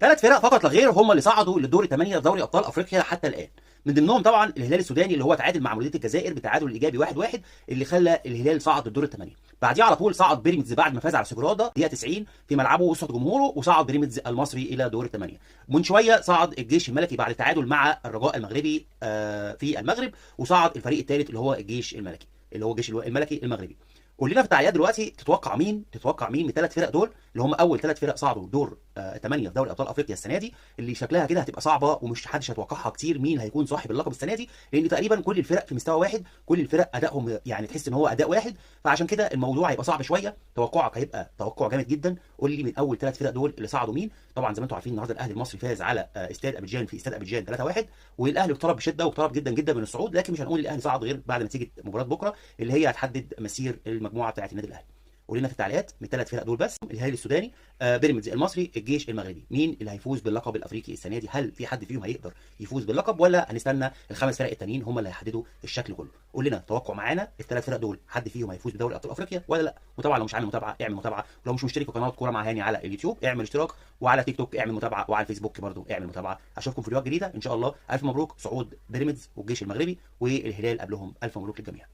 ثلاث فرق فقط لا غير هم اللي صعدوا للدور الثمانيه في دوري ابطال افريقيا حتى الان. من ضمنهم طبعا الهلال السوداني اللي هو تعادل مع مولوديه الجزائر بتعادل ايجابي 1-1 اللي خلى الهلال صعد للدور الثمانيه. بعديه على طول صعد بيراميدز بعد ما فاز على سجرادا دقيقه 90 في ملعبه وسط جمهوره، وصعد بيراميدز المصري الى دور الثمانيه. من شويه صعد الجيش الملكي بعد التعادل مع الرجاء المغربي في المغرب، وصعد الفريق الثالث اللي هو الجيش الملكي اللي هو الجيش الملكي المغربي. قول لنا في التعليقات دلوقتي تتوقع مين من الثلاث فرق دول اللي هم اول ثلاث فرق صعدوا دور الثمانيه في دوري ابطال افريقيا السنه دي، اللي شكلها كده هتبقى صعبه ومش حدش هيتوقعها كتير مين هيكون صاحب اللقب السنه دي، لان تقريبا كل الفرق في مستوى واحد، كل الفرق ادائهم يعني تحس ان هو اداء واحد، فعشان كده الموضوع هيبقى صعب شويه. توقعك هيبقى توقع جامد جدا. قول لي من اول ثلاث فرق دول اللي صعدوا مين. طبعا زي ما انتم عارفين النهارده الاهلي المصري فاز على استاد ابيجان في استاد ابيجان 3-1، والاهلي اقترب بشده واقترب جدا جدا من الصعود، لكن مش هنقول الاهلي صعد غير بعد نتيجه مباراه بكره اللي هي هتحدد مسير المجموعه بتاعه النادي الاهلي. قول لنا في التعليقات من الثلاث فرق دول بس، الهلال السوداني، بيراميدز المصري، الجيش المغربي، مين اللي هيفوز باللقب الافريقي السنه دي؟ هل في حد فيهم هيقدر يفوز باللقب ولا هنستنى الخمس فرق التانيين هم اللي هيحددوا الشكل كله؟ قول لنا توقع معانا الثلاث فرق دول حد فيهم هيفوز بدوري ابطال افريقيا ولا لا؟ وطبعا لو مش عامل متابعه اعمل متابعه، ولو مش مشترك في قناه كوره مع هاني على اليوتيوب اعمل اشتراك، وعلى تيك توك اعمل متابعه، وعلى الفيسبوك برضو اعمل متابعه. اشوفكم في فيديوهات جديده ان شاء الله. الف مبروك صعود بيراميدز والجيش المغربي والهلال قبلهم، الف مبروك للجميع.